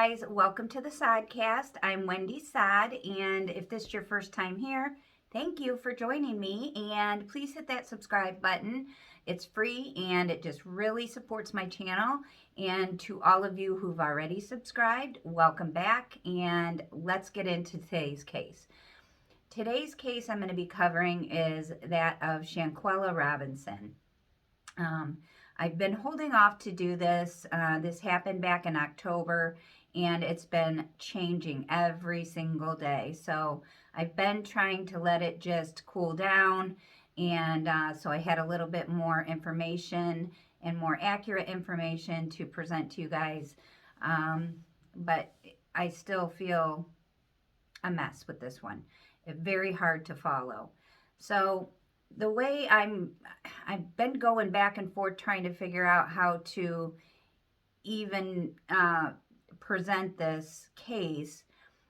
guys, welcome to the Sodcast. I'm Wendy Sod, and if this is your first time here, thank you for joining me, and please hit that subscribe button. It's free and it just really supports my channel. And to all of you who've already subscribed, welcome back, and let's get into today's case. Today's case I'm going to be covering is that of Shanquella Robinson. I've been holding off to do this. This happened back in October, and it's been changing every single day. So I've been trying to let it just cool down, and so I had a little bit more information and more accurate information to present to you guys. But I still feel a mess with this one. It's very hard to follow. So the way I've been going back and forth trying to figure out how to even present this case,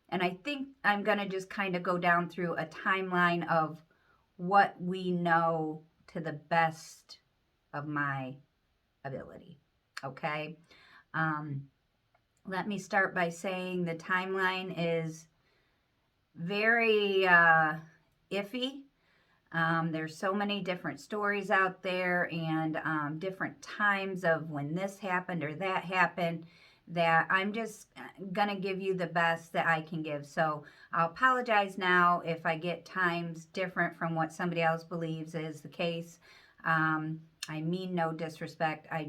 and I think I'm going to just kind of go down through a timeline of what we know to the best of my ability. Okay. Let me start by saying the timeline is very iffy. There's so many different stories out there and different times of when this happened or that happened that I'm just going to give you the best that I can give. So I'll apologize now if I get times different from what somebody else believes is the case. I mean no disrespect. I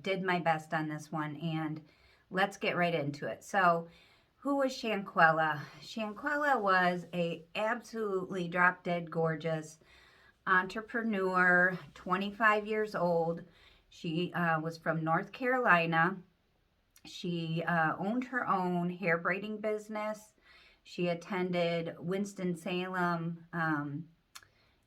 did my best on this one, and let's get right into it. So who was Shanquella? Shanquella was a absolutely drop-dead gorgeous entrepreneur, 25 years old. She was from North Carolina. She owned her own hair braiding business. She attended Winston-Salem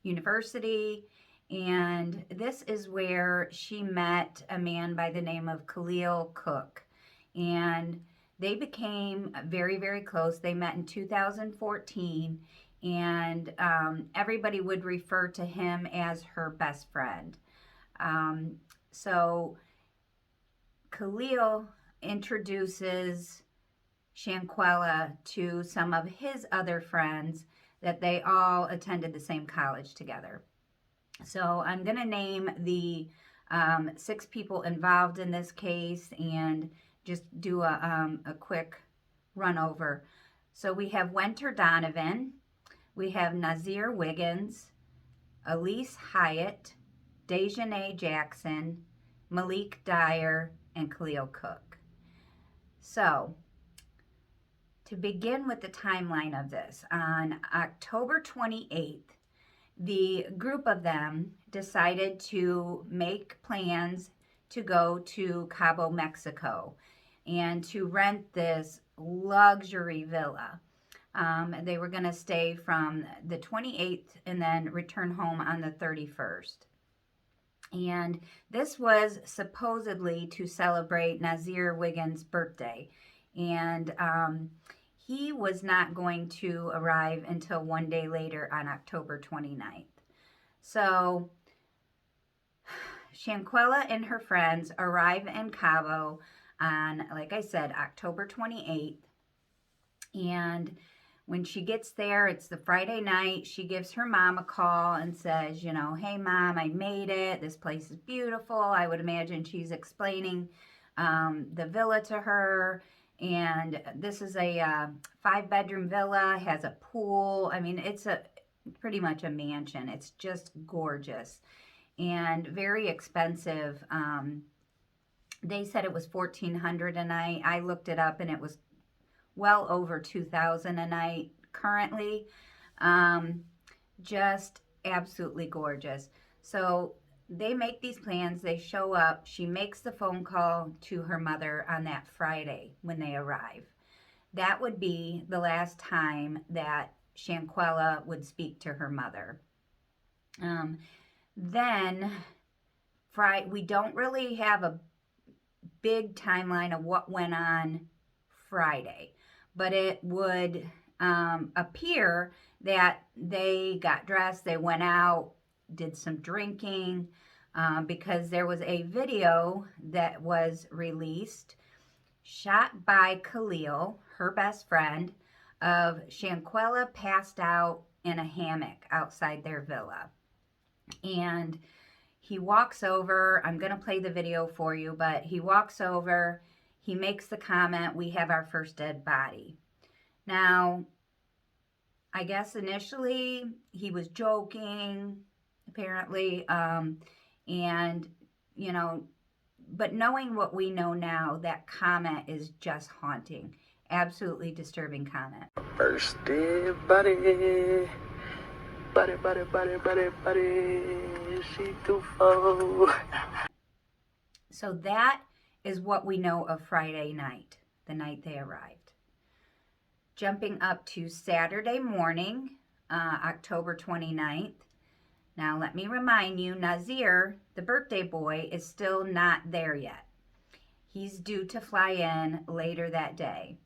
University, and this is where she met a man by the name of Khalil Cook, and they became very, very close. They met in 2014, and everybody would refer to him as her best friend. So Khalil introduces Shanquella to some of his other friends that they all attended the same college together. So I'm going to name the 6 people involved in this case and just do a quick run over. So we have Winter Donovan, we have Nazir Wiggins, Elise Hyatt, Dejanay Jackson, Malik Dyer, and Khalil Cook. So to begin with the timeline of this, on October 28th, the group of them decided to make plans to go to Cabo, Mexico, and to rent this luxury villa. They were going to stay from the 28th and then return home on the 31st. And this was supposedly to celebrate Nazir Wiggins' birthday. And he was not going to arrive until one day later on October 29th. So Shanquella and her friends arrive in Cabo on, like I said, October 28th. And when she gets there, it's the Friday night. She gives her mom a call and says, you know, hey, Mom, I made it. This place is beautiful. I would imagine she's explaining the villa to her. And this is a 5-bedroom villa, has a pool. I mean, it's pretty much a mansion. It's just gorgeous and very expensive. They said it was $1,400 a night. I looked it up and it was well over $2,000 a night currently. Just absolutely gorgeous. So they make these plans. They show up. She makes the phone call to her mother on that Friday when they arrive. That would be the last time that Shanquella would speak to her mother. Then we don't really have a big timeline of what went on Friday, but it would appear that they got dressed, they went out, did some drinking, because there was a video that was released shot by Khalil, her best friend, of Shanquella passed out in a hammock outside their villa. And he walks over. I'm going to play the video for you, but he walks over. He makes the comment, "We have our first dead body." Now, I guess initially he was joking, apparently, and, you know, but knowing what we know now, that comment is just haunting. Absolutely disturbing comment. First dead body. Buddy, she too full. So that is what we know of Friday night, the night they arrived. Jumping up to Saturday morning, October 29th. Now, let me remind you, Nazir, the birthday boy, is still not there yet. He's due to fly in later that day.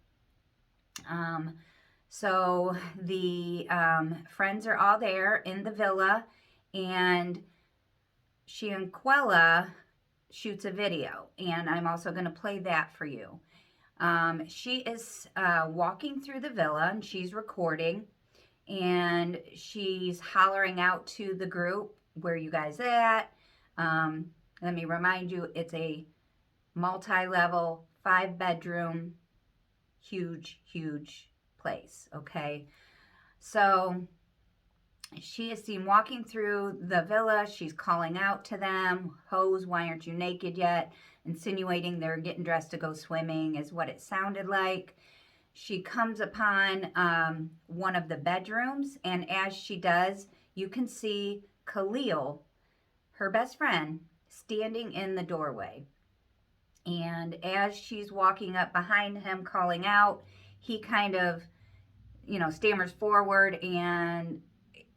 So the friends are all there in the villa, and Shanquella shoots a video, and I'm also going to play that for you. She is walking through the villa, and she's recording, and she's hollering out to the group, "Where you guys at?" Let me remind you, it's a multi-level, 5-bedroom, huge place, okay? So she is seen walking through the villa. She's calling out to them, "Hoes, why aren't you naked yet?" Insinuating they're getting dressed to go swimming is what it sounded like. She comes upon one of the bedrooms, and as she does, you can see Khalil, her best friend, standing in the doorway. And as she's walking up behind him calling out, he kind of, stammers forward, and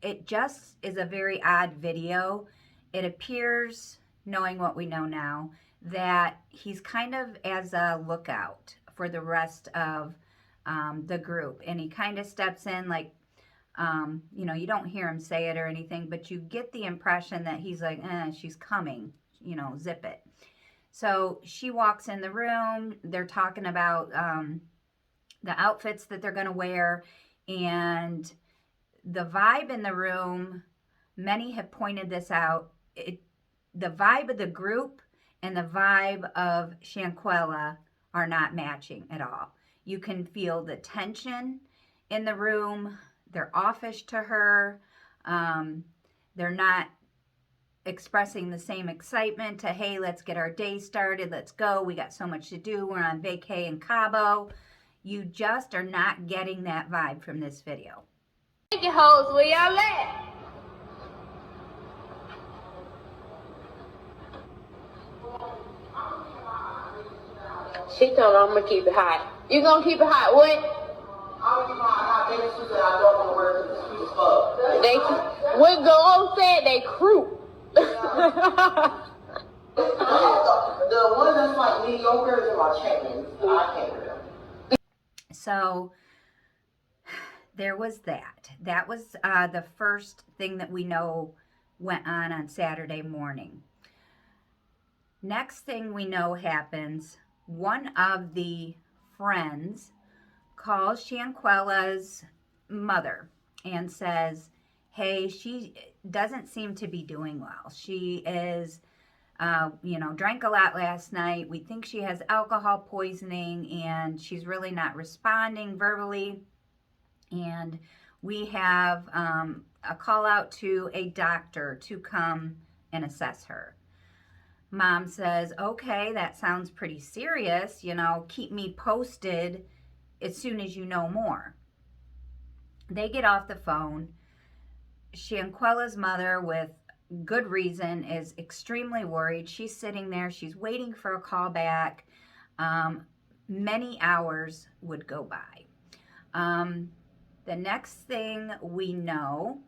it just is a very odd video. It appears, knowing what we know now, that he's kind of as a lookout for the rest of the group. And he kind of steps in like, you don't hear him say it or anything, but you get the impression that he's like, she's coming, zip it. So she walks in the room. They're talking about the outfits that they're going to wear, and the vibe in the room, many have pointed this out, the vibe of the group and the vibe of Shanquella are not matching at all. You can feel the tension in the room. They're offish to her. They're not expressing the same excitement to, "Hey, let's get our day started. Let's go. We got so much to do. We're on vacay in Cabo." You just are not getting that vibe from this video. Thank you, hoes. Where y'all at? She told me I'm gonna keep it hot. You gonna keep it hot? What? I'm gonna keep my hot baby suit that I don't want to wear because it's sweet as fuck. What Go said they crew. The one that's like mediocre is in my chains. I can't wear them. So there was that. That was the first thing that we know went on Saturday morning. Next thing we know happens, one of the friends calls Shanquella's mother and says, "Hey, she doesn't seem to be doing well. She is, drank a lot last night. We think she has alcohol poisoning, and she's really not responding verbally. And we have a call out to a doctor to come and assess her." Mom says, "Okay, that sounds pretty serious. Keep me posted as soon as you know more." They get off the phone. Shanquella's mother, with good reason, is extremely worried. She's sitting there. She's waiting for a call back. Many hours would go by. The next thing we know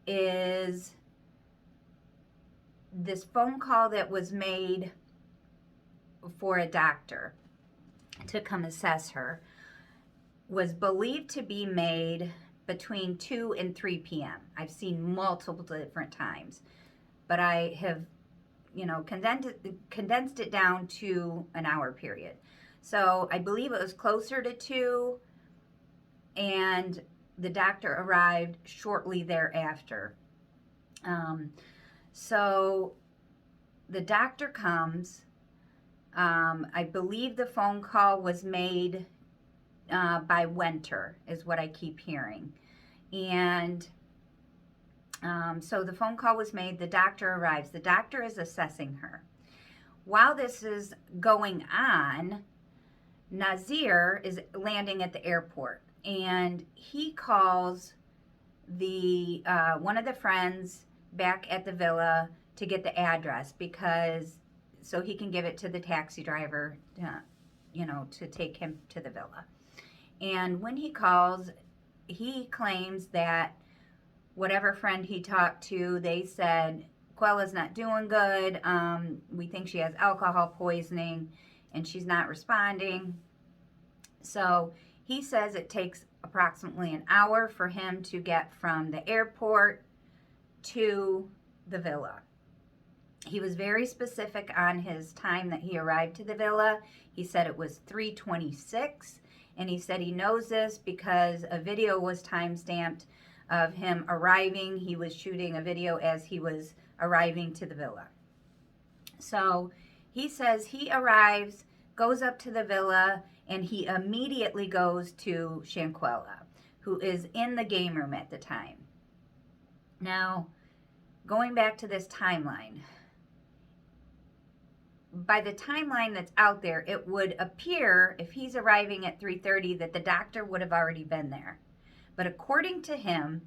is this phone call that was made for a doctor to come assess her was believed to be made between 2 and 3 p.m. I've seen multiple different times, but I have, condensed it down to an hour period. So I believe it was closer to 2, and the doctor arrived shortly thereafter. So the doctor comes. I believe the phone call was made by Winter, is what I keep hearing. And so the phone call was made. The doctor arrives. The doctor is assessing her. While this is going on, Nazir is landing at the airport, and he calls the one of the friends back at the villa to get the address, because so he can give it to the taxi driver, to take him to the villa. And when he calls, he claims that whatever friend he talked to, they said, Quella's not doing good. We think she has alcohol poisoning, and she's not responding. So he says it takes approximately an hour for him to get from the airport to the villa. He was very specific on his time that he arrived to the villa. He said it was 3:26, and he said he knows this because a video was time-stamped of him arriving. He was shooting a video as he was arriving to the villa. So he says he arrives, goes up to the villa, and he immediately goes to Shanquella, who is in the game room at the time. Now, going back to this timeline, by the timeline that's out there, it would appear, if he's arriving at 3:30, that the doctor would have already been there. But according to him,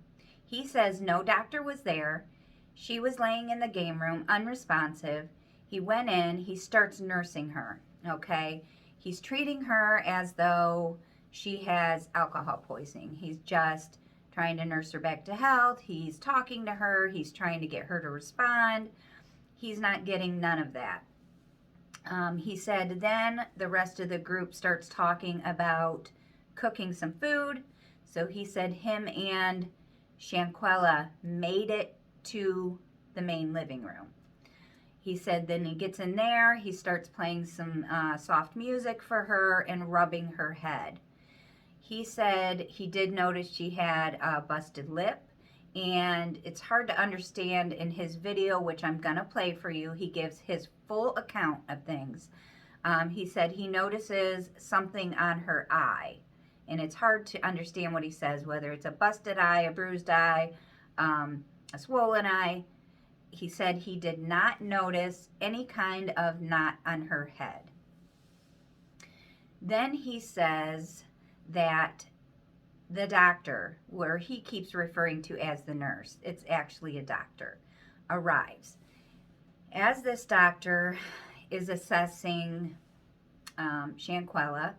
he says no doctor was there. She was laying in the game room, unresponsive. He went in, he starts nursing her, okay? He's treating her as though she has alcohol poisoning. He's just trying to nurse her back to health. He's talking to her. He's trying to get her to respond. He's not getting none of that. He said then the rest of the group starts talking about cooking some food. So he said him and Shanquella made it to the main living room. He said then he gets in there, he starts playing some soft music for her and rubbing her head. He said he did notice she had a busted lip, and it's hard to understand in his video, which I'm going to play for you. He gives his full account of things. He said he notices something on her eye, and it's hard to understand what he says, whether it's a busted eye, a bruised eye, a swollen eye. He said he did not notice any kind of knot on her head. Then he says that the doctor, where he keeps referring to as the nurse, it's actually a doctor, arrives. As this doctor is assessing Shanquella,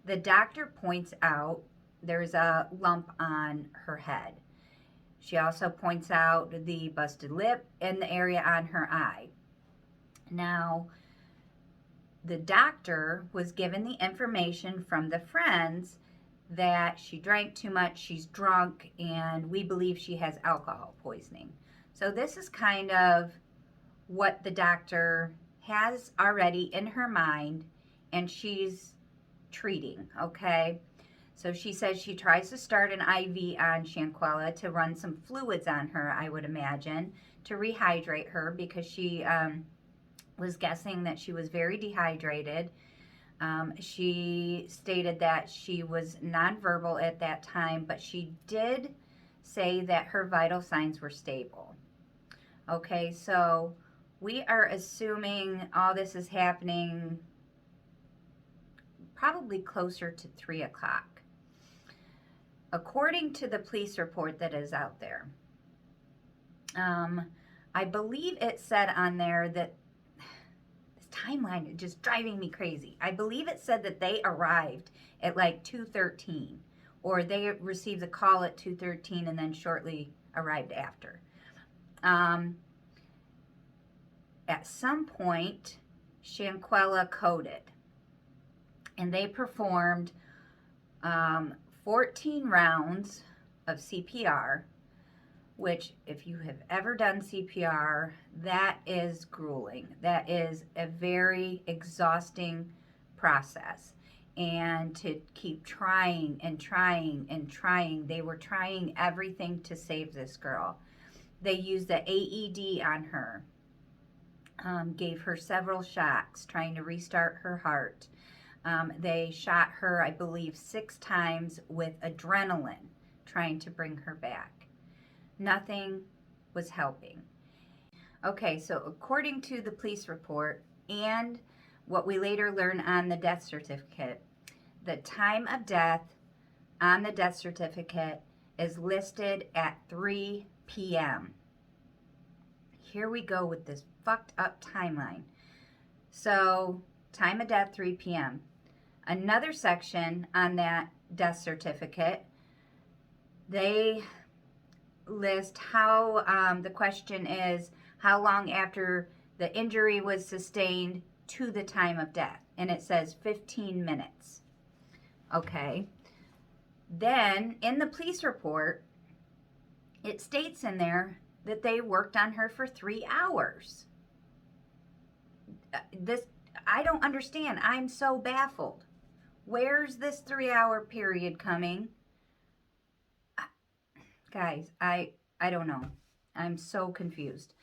the doctor points out there's a lump on her head. She also points out the busted lip and the area on her eye. Now, the doctor was given the information from the friends that she drank too much, she's drunk, and we believe she has alcohol poisoning. So this is kind of what the doctor has already in her mind, and she's treating, okay? So she says she tries to start an IV on Shanquella to run some fluids on her, I would imagine, to rehydrate her, because she was guessing that she was very dehydrated. She stated that she was nonverbal at that time, but she did say that her vital signs were stable. Okay, so we are assuming all this is happening probably closer to 3 o'clock. According to the police report that is out there, I believe it said on there that this timeline is just driving me crazy. I believe it said that they arrived at like 2:13, or they received the call at 2:13 and then shortly arrived after. At some point, Shanquella coded, and they performed 14 rounds of CPR, which, if you have ever done CPR, that is grueling. That is a very exhausting process and to keep trying and trying and trying. They were trying everything to save this girl. They used the AED on her, gave her several shocks, trying to restart her heart. They shot her, I believe, 6 times with adrenaline, trying to bring her back. Nothing was helping. Okay, so according to the police report and what we later learn on the death certificate, the time of death on the death certificate is listed at 3 p.m. Here we go with this fucked up timeline. So, time of death, 3 p.m. Another section on that death certificate, they list how, the question is, how long after the injury was sustained to the time of death. And it says 15 minutes. Okay. Then, in the police report, it states in there that they worked on her for 3 hours. I don't understand. I'm so baffled. Where's this 3-hour period coming? Guys, I don't know. I'm so confused.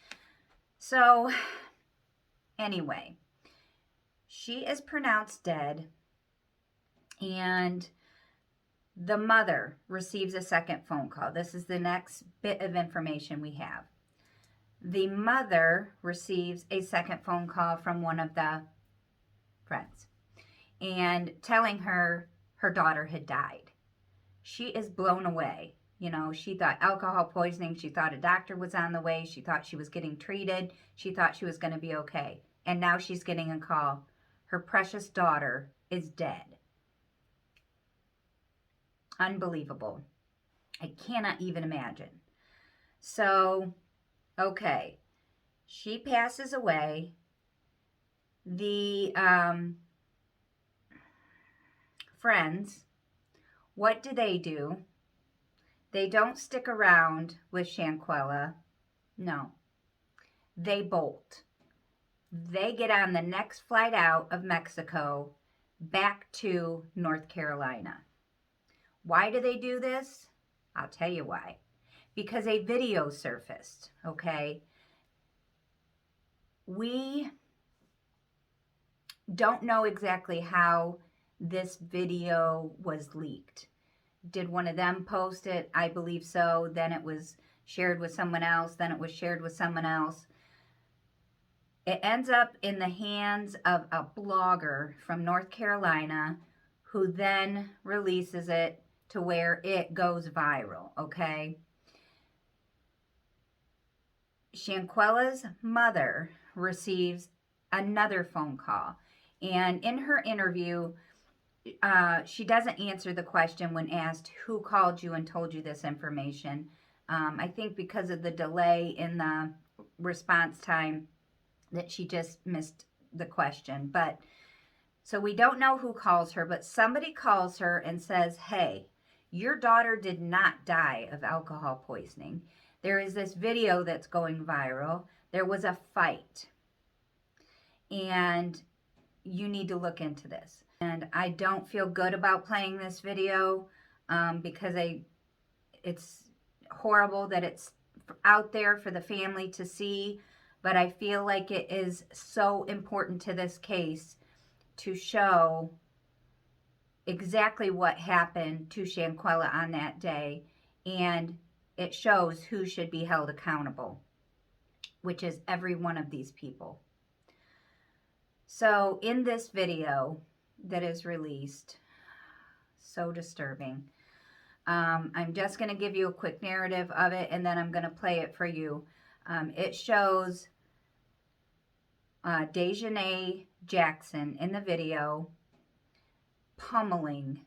So, anyway, she is pronounced dead, and the mother receives a second phone call. This is the next bit of information we have. The mother receives a second phone call from one of the friends and telling her her daughter had died. She is blown away. You know, she thought alcohol poisoning. She thought a doctor was on the way. She thought she was getting treated. She thought she was going to be okay. And now she's getting a call. Her precious daughter is dead. Unbelievable. I cannot even imagine. So, okay. She passes away. The friends, what do? They don't stick around with Shanquella. No. They bolt. They get on the next flight out of Mexico back to North Carolina. Why do they do this? I'll tell you why. Because a video surfaced, okay? We don't know exactly how this video was leaked. Did one of them post it? I believe so. Then it was shared with someone else. Then it was shared with someone else. It ends up in the hands of a blogger from North Carolina who then releases it to where it goes viral, okay? Shanquella's mother receives another phone call. And in her interview, she doesn't answer the question when asked who called you and told you this information. I think because of the delay in the response time that she just missed the question. But so we don't know who calls her, but somebody calls her and says, hey, your daughter did not die of alcohol poisoning. There is this video that's going viral. There was a fight. And you need to look into this. And I don't feel good about playing this video because it's horrible that it's out there for the family to see. But I feel like it is so important to this case to show exactly what happened to Shanquella on that day. And it shows who should be held accountable, which is every one of these people. So in this video that is released, so disturbing, I'm just going to give you a quick narrative of it, and then I'm going to play it for you. It shows Dejanay Jackson in the video pummeling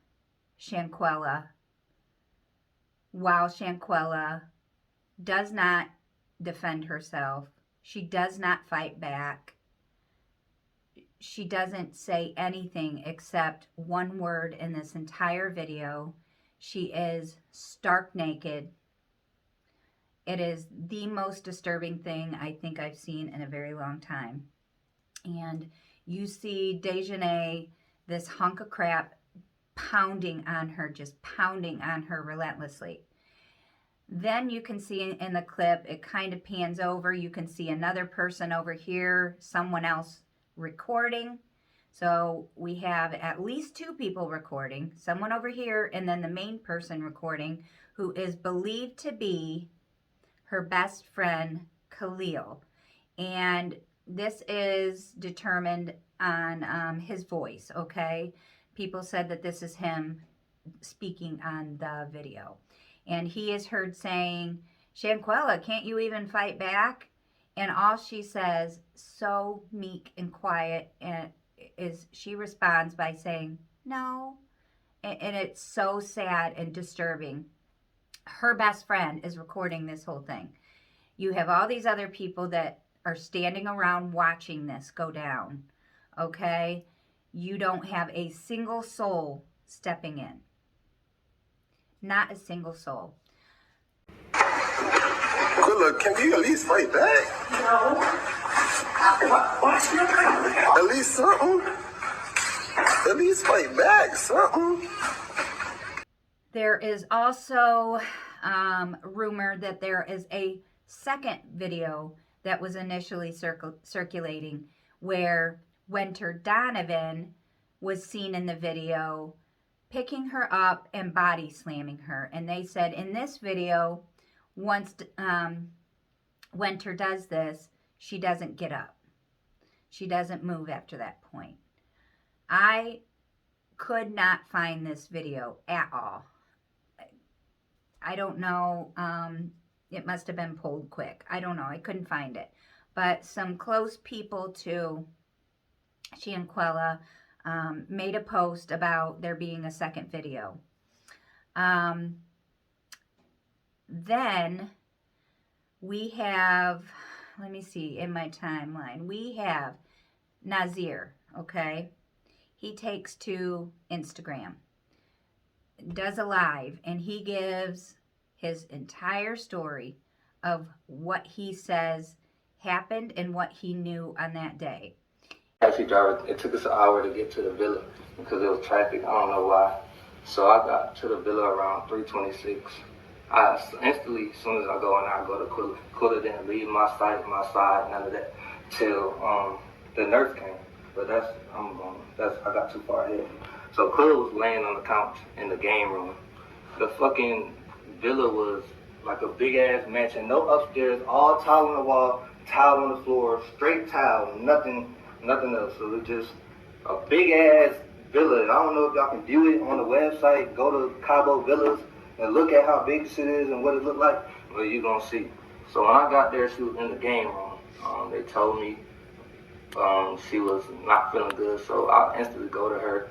Shanquella while Shanquella does not defend herself. She does not fight back. She doesn't say anything except one word in this entire video. She is stark naked. It is the most disturbing thing I think I've seen in a very long time. And you see Dejanay this hunk of crap pounding on her, just pounding on her relentlessly. Then you can see in the clip, it kind of pans over. You can see another person over here, someone else recording. So we have at least 2 people recording, someone over here, and then the main person recording, who is believed to be her best friend, Khalil. And this is determined on his voice, okay? People said that this is him speaking on the video. And he is heard saying, "Shanquella, can't you even fight back?" And all she says, so meek and quiet, and is she responds by saying, "No." And it's so sad and disturbing. Her best friend is recording this whole thing. You have all these other people that are standing around watching this go down, okay? You don't have a single soul stepping in. Not a single soul. Good luck. Can you at least fight back? No. What's your problem? At least something. At least fight back, something. There is also rumor that there is a second video that was initially circulating where Winter Donovan was seen in the video picking her up and body slamming her. And they said in this video, once Winter does this, she doesn't get up. She doesn't move after that point. I could not find this video at all. I don't know. It must have been pulled quick. I don't know. I couldn't find it. But some close people to Shanquella made a post about there being a second video. Then we have, let me see, in my timeline, we have Nazir, okay? He takes to Instagram, does a live, and he gives his entire story of what he says happened and what he knew on that day. Taxi driver, it took us an hour to get to the villa because there was traffic. I don't know why. So I got to the villa around 3:26. I instantly, as soon as I go in, I go to Quilla didn't leave my side, none of that, till the nurse came. But I got too far ahead. So Quilla was laying on the couch in the game room. The fucking villa was like a big ass mansion, no upstairs, all tile on the wall, tile on the floor, straight tile, nothing else. So it was just a big ass villa. I don't know if y'all can view it on the website. Go to Cabo Villas and look at how big this shit is and what it looked like. Well, you're gonna see. So when I got there, she was in the game room. They told me she was not feeling good, so I instantly go to her,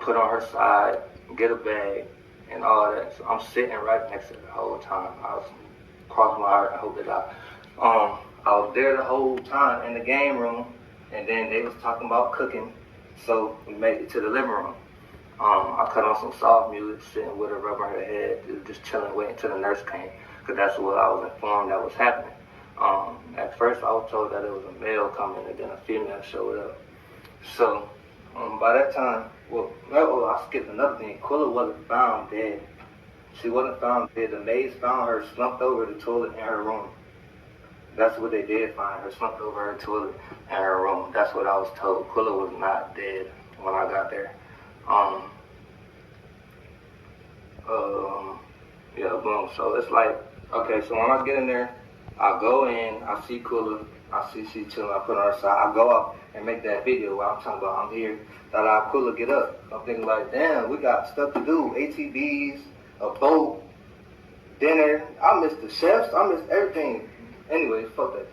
put on her side, get a bag, and all that. So I'm sitting right next to her the whole time. I was crossing my heart. I hope that I was there the whole time in the game room, and then they was talking about cooking, so we made it to the living room. I cut on some soft music, sitting with her, rubbing her head, just chilling, waiting till the nurse came, because that's what I was informed that was happening. At first, I was told that it was a male coming, and then a female showed up. So by that time, I skipped another thing. Quilla wasn't found dead. She wasn't found dead. The maids found her slumped over the toilet in her room. That's what they did find her, slumped over her toilet in her room. That's what I was told. Quilla was not dead when I got there. Yeah, boom. So it's like, okay, so when I get in there, I go in, I see Quilla, I see she chilling, I put her on her side, I go up and make that video where I'm talking about I'm here, that I Quilla get up. I'm thinking like, damn, we got stuff to do, ATVs, a boat, dinner. I missed the chefs, I missed everything. Anyway, fuck that.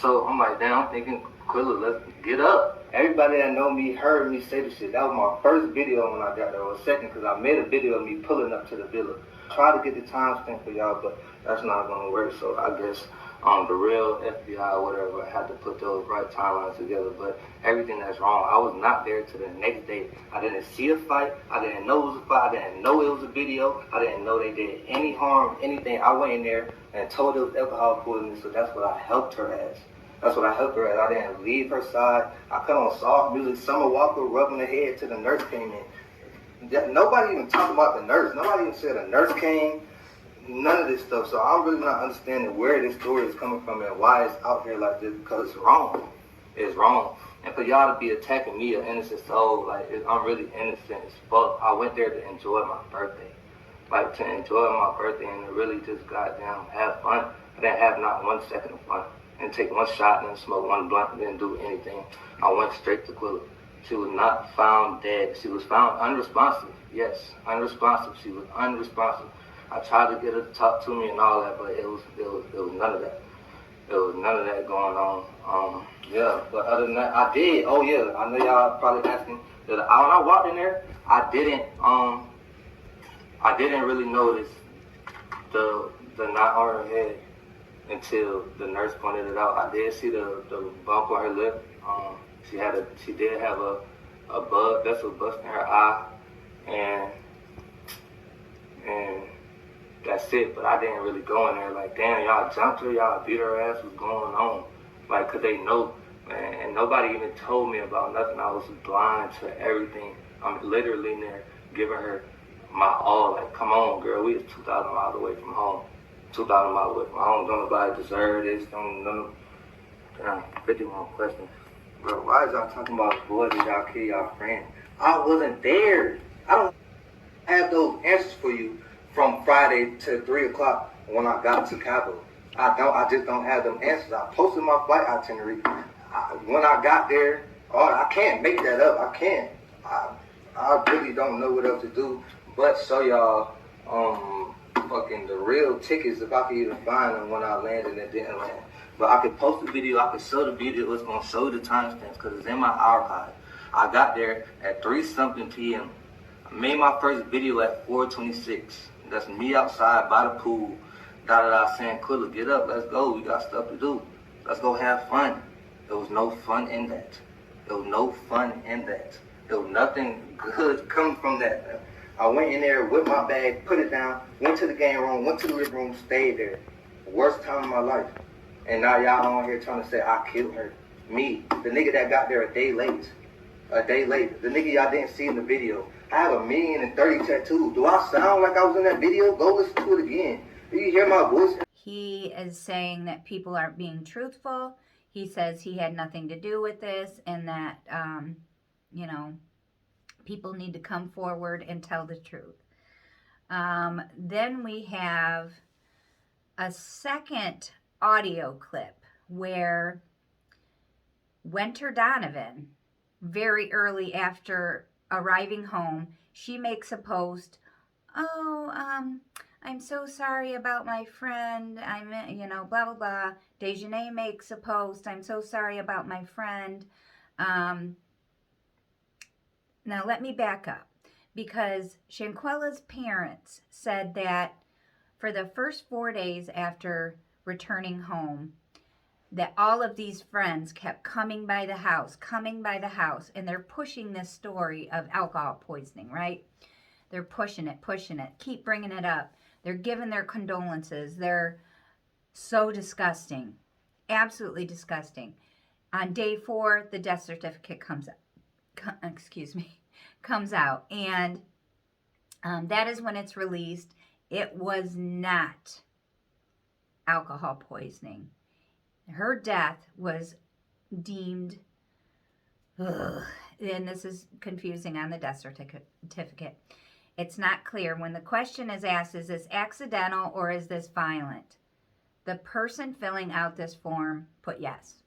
So I'm like, damn, I'm thinking, Quilla, let's get up. Everybody that know me heard me say this shit. That was my first video when I got there, or second, because I made a video of me pulling up to the villa. Try to get the timestamp for y'all, but that's not gonna work. So I guess the real FBI or whatever had to put those right timelines together. But everything that's wrong, I was not there till the next day. I didn't see a fight. I didn't know it was a fight. I didn't know it was a video. I didn't know they did any harm, anything. I went in there and told it was alcohol poisoning, so that's what I helped her as. That's what I helped her at. I didn't leave her side. I cut on soft music. Summer Walker rubbing her head till the nurse came in. Nobody even talked about the nurse. Nobody even said a nurse came. None of this stuff. So I'm really not understanding where this story is coming from and why it's out here like this, because it's wrong. It's wrong. And for y'all to be attacking me, an innocent soul, like, I'm really innocent as fuck. I went there to enjoy my birthday. Like, to enjoy my birthday and to really just goddamn have fun. I didn't have not 1 second of fun. And take one shot and smoke one blunt and didn't do anything. I went straight to Quilla. She was not found dead. She was found unresponsive. Yes, unresponsive. She was unresponsive. I tried to get her to talk to me and all that, but it was none of that. There was none of that going on. Yeah, but other than that, I did. Oh yeah, I know y'all probably asking. When I walked in there, I didn't really notice the knot on her head until the nurse pointed it out. I did see the bump on her lip. She did have a blood vessel bust in her eye, and that's it. But I didn't really go in there like, damn, y'all jumped her, y'all beat her ass, what's going on? Like, 'cause they know, man, and nobody even told me about nothing. I was blind to everything. I'm literally in there giving her my all. Like, come on, girl, we was 2,000 miles away from home. 2,000 miles away from home. Don't nobody deserve this. Don't 51 questions. Bro, why is y'all talking about boys that y'all kill y'all friends? I wasn't there. I don't have those answers for you from Friday to 3 o'clock when I got to Cabo. I just don't have them answers. I posted my flight itinerary. When I got there, I can't make that up. I can't. I really don't know what else to do but show y'all fucking the real tickets if I could even find them when I landed and didn't land. But I could post a video, I could show the video, it's gonna show the timestamps because it's in my archive. I got there at 3-something p.m. I made my first video at 4:26. That's me outside by the pool, saying, Quilla, get up, let's go, we got stuff to do. Let's go have fun. There was no fun in that. There was no fun in that. There was nothing good coming from that. I went in there with my bag, put it down, went to the game room, went to the living room, stayed there. Worst time of my life. And now y'all on here trying to say I killed her. Me, the nigga that got there a day late. A day late. The nigga y'all didn't see in the video. I have 1,030,000 tattoos. Do I sound like I was in that video? Go listen to it again. Do you hear my voice? He is saying that people aren't being truthful. He says he had nothing to do with this and that, people need to come forward and tell the truth. Then we have a second audio clip where Winter Donovan, very early after arriving home, she makes a post, I'm so sorry about my friend, blah, blah, blah. Dejanay makes a post, I'm so sorry about my friend. Now let me back up, because Shanquella's parents said that for the first 4 days after returning home, that all of these friends kept coming by the house, and they're pushing this story of alcohol poisoning, right? They're pushing it, keep bringing it up. They're giving their condolences. They're so disgusting, absolutely disgusting. On day 4, the death certificate comes out, and that is when it's released. It was not alcohol poisoning. Her death was deemed, and this is confusing on the death certificate. It's not clear. When the question is asked, is this accidental or is this violent? The person filling out this form put yes.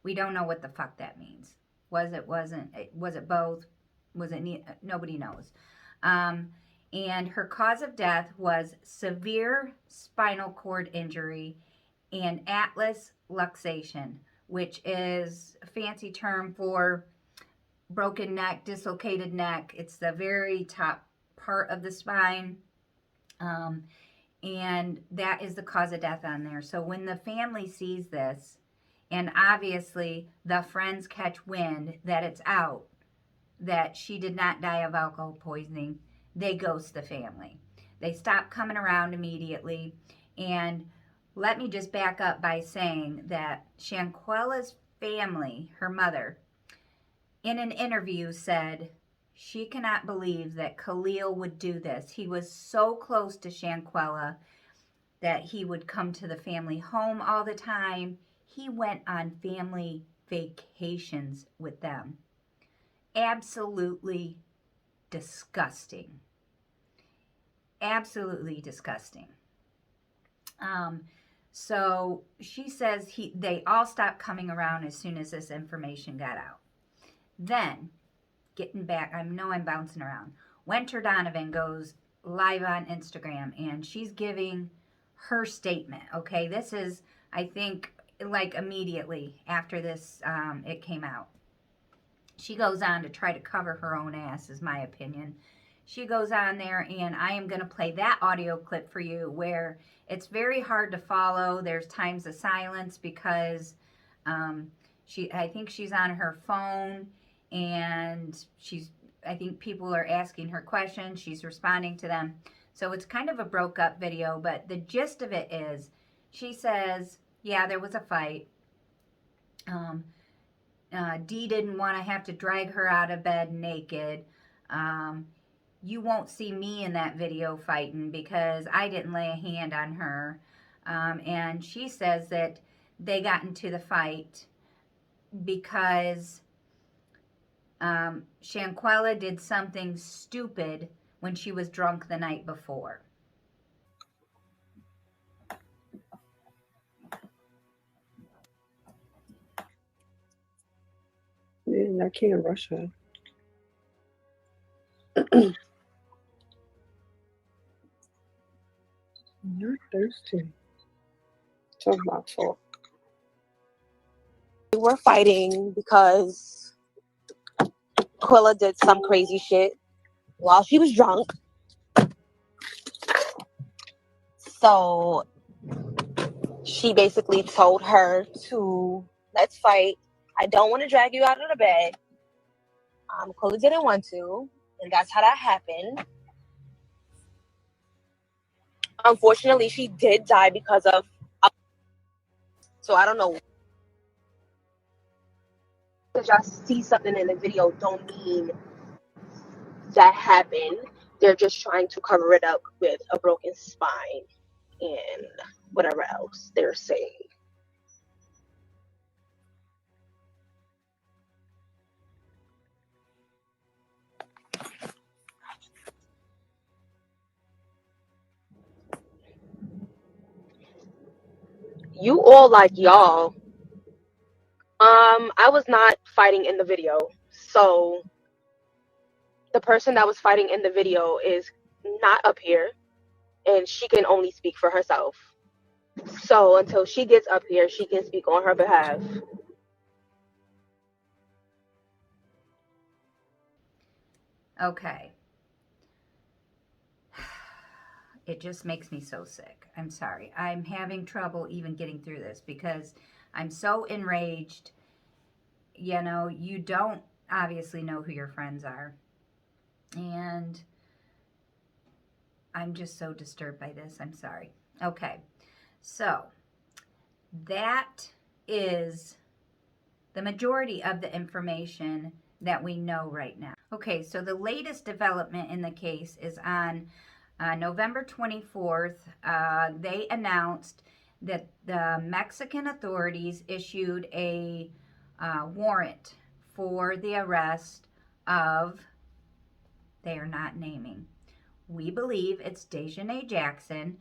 We don't know what the fuck that means. Was it both? Was it nobody knows. And her cause of death was severe spinal cord injury and atlas luxation, which is a fancy term for broken neck, dislocated neck. It's the very top part of the spine. And that is the cause of death on there. So when the family sees this, and obviously the friends catch wind that it's out, that she did not die of alcohol poisoning, they ghost the family. They stop coming around immediately. And let me just back up by saying that Shanquella's family, her mother, in an interview said she cannot believe that Khalil would do this. He was so close to Shanquella that he would come to the family home all the time. He went on family vacations with them. Absolutely disgusting. Absolutely disgusting. So she says they all stopped coming around as soon as this information got out. Then, getting back, I know I'm bouncing around. Winter Donovan goes live on Instagram and she's giving her statement. Okay, this is, I think, like immediately after this, it came out. She goes on to try to cover her own ass, is my opinion. She goes on there, and I am going to play that audio clip for you where it's very hard to follow. There's times of silence because I think she's on her phone, and I think people are asking her questions. She's responding to them. So it's kind of a broke up video, but the gist of it is she says, yeah, there was a fight. Dee didn't want to have to drag her out of bed naked. You won't see me in that video fighting because I didn't lay a hand on her. And she says that they got into the fight because Shanquella did something stupid when she was drunk the night before. I can't rush her. You're thirsty. Talk about talk. We were fighting because Quilla did some crazy shit while she was drunk. So she basically told her to, let's fight. I don't want to drag you out of the bed. Quilla didn't want to, and that's how that happened. Unfortunately, she did die because of. So I don't know. Because y'all see something in the video don't mean that happened. They're just trying to cover it up with a broken spine and whatever else they're saying. You all like y'all. I was not fighting in the video. So the person that was fighting in the video is not up here and she can only speak for herself. So until she gets up here, she can speak on her behalf. Okay. It just makes me so sick. I'm sorry. I'm having trouble even getting through this because I'm so enraged. You know, you don't obviously know who your friends are. And I'm just so disturbed by this. I'm sorry. Okay. So that is the majority of the information that we know right now. Okay, so the latest development in the case is on November 24th. They announced that the Mexican authorities issued a warrant for the arrest of, they are not naming. We believe it's Dejanay Jackson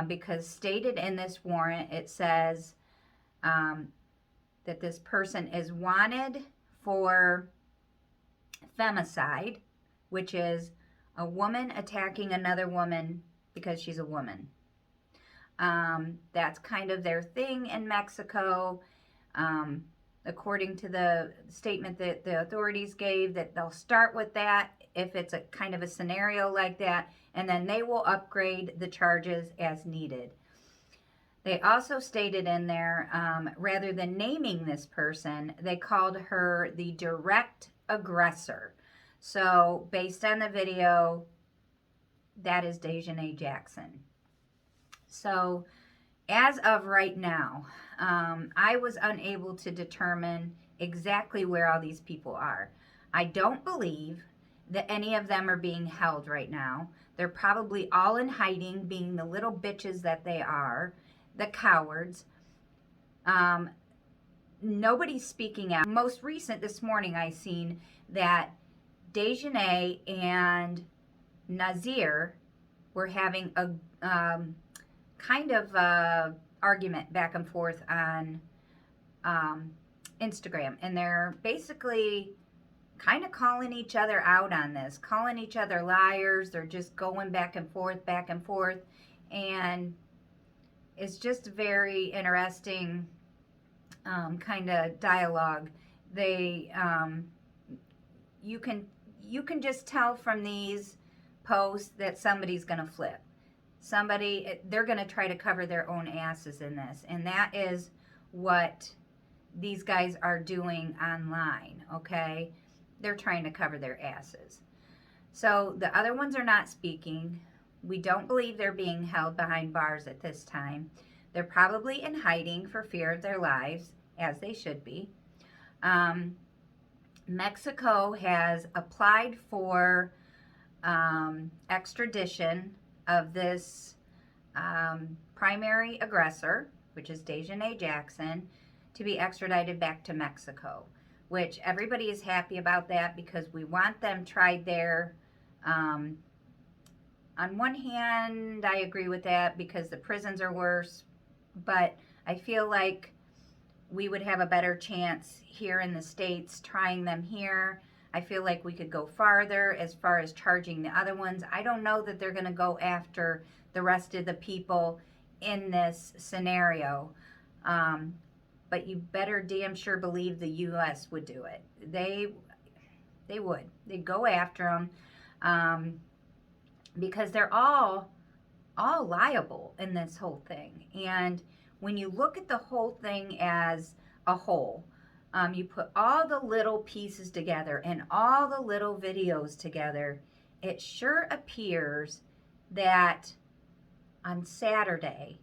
because stated in this warrant, it says that this person is wanted for femicide, which is a woman attacking another woman because she's a woman. That's kind of their thing in Mexico. According to the statement that the authorities gave, that they'll start with that if it's a kind of a scenario like that, and then they will upgrade the charges as needed. They also stated in there, rather than naming this person, they called her the direct aggressor. So based on the video, that is Dejanay Jackson. So as of right now, I was unable to determine exactly where all these people are. I don't believe that any of them are being held right now. They're probably all in hiding, being the little bitches that they are, the cowards. Nobody's speaking out. Most recent this morning, I seen that Dejanay and Nazir were having a kind of argument back and forth on Instagram, and they're basically kind of calling each other out on this, calling each other liars. They're just going back and forth, and it's just very interesting kind of dialogue. They you can just tell from these posts that somebody's going to flip. They're going to try to cover their own asses in this, and that is what these guys are doing online. Okay, they're trying to cover their asses. So the other ones are not speaking. We don't believe they're being held behind bars at this time. They're probably in hiding for fear of their lives, as they should be. Mexico has applied for extradition of this primary aggressor, which is Dejanay Jackson, to be extradited back to Mexico, which everybody is happy about that because we want them tried there. On one hand, I agree with that because the prisons are worse, but I feel like we would have a better chance here in the States trying them here. I feel like we could go farther as far as charging the other ones. I don't know that they're going to go after the rest of the people in this scenario. But you better damn sure believe the U.S. would do it. They would. They'd go after them because they're all liable in this whole thing. And when you look at the whole thing as a whole, you put all the little pieces together and all the little videos together, it sure appears that on Saturday,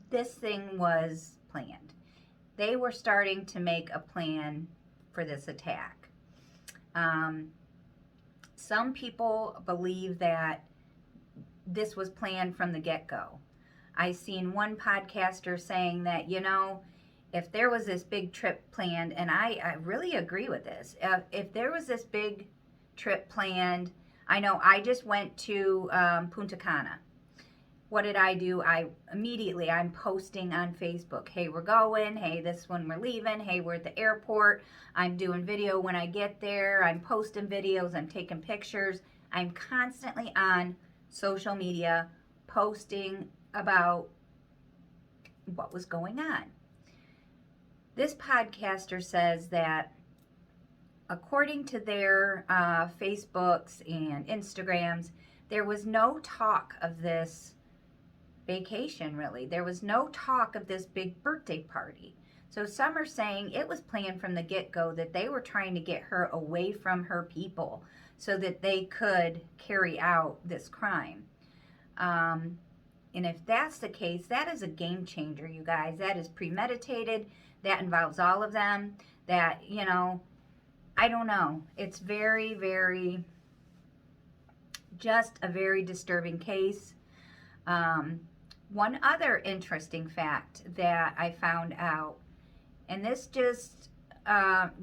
this thing was planned. They were starting to make a plan for this attack. Some people believe that this was planned from the get-go. I seen one podcaster saying that, if there was this big trip planned, and I really agree with this, if there was this big trip planned, I know I just went to Punta Cana. What did I do? I'm posting on Facebook, hey, we're going, hey, this one we're leaving, hey, we're at the airport, I'm doing video when I get there, I'm posting videos, I'm taking pictures, I'm constantly on social media posting about what was going on. This podcaster says that according to their Facebooks and Instagrams, there was no talk of this vacation, really. There was no talk of this big birthday party. So some are saying it was planned from the get-go that they were trying to get her away from her people so that they could carry out this crime. And if that's the case, that is a game changer, you guys. That is premeditated. That involves all of them. That, I don't know. It's very, very, just a very disturbing case. One other interesting fact that I found out, and this just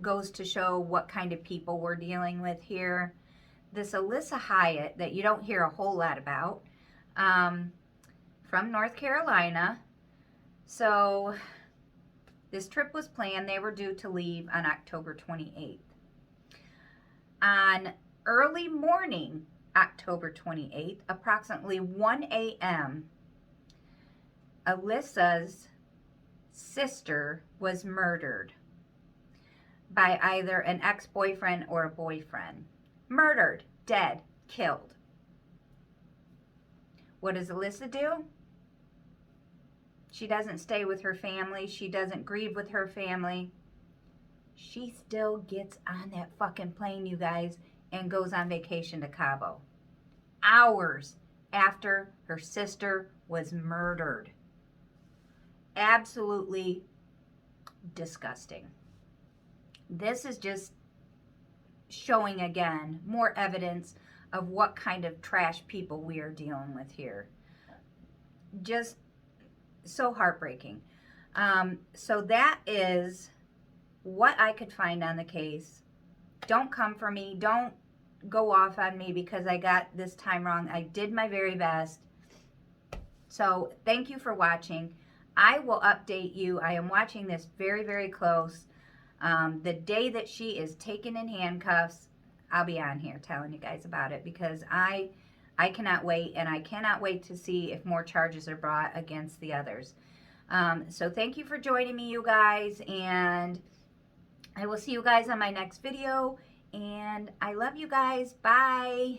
goes to show what kind of people we're dealing with here. This Alyssa Hyatt that you don't hear a whole lot about, from North Carolina. So this trip was planned. They were due to leave on October 28th. On early morning, October 28th, approximately 1 a.m., Alyssa's sister was murdered by either an ex-boyfriend or a boyfriend. Murdered, dead, killed. What does Alyssa do? She doesn't stay with her family. She doesn't grieve with her family. She still gets on that fucking plane, you guys, and goes on vacation to Cabo. Hours after her sister was murdered. Absolutely disgusting. This is just showing again more evidence of what kind of trash people we are dealing with here. Just so heartbreaking. So that is what I could find on the case. Don't come for me. Don't go off on me because I got this time wrong. I did my very best. So thank you for watching. I will update you. I am watching this very, very close. The day that she is taken in handcuffs, I'll be on here telling you guys about it because I cannot wait, and I cannot wait to see if more charges are brought against the others. So thank you for joining me, you guys, and I will see you guys on my next video, and I love you guys. Bye.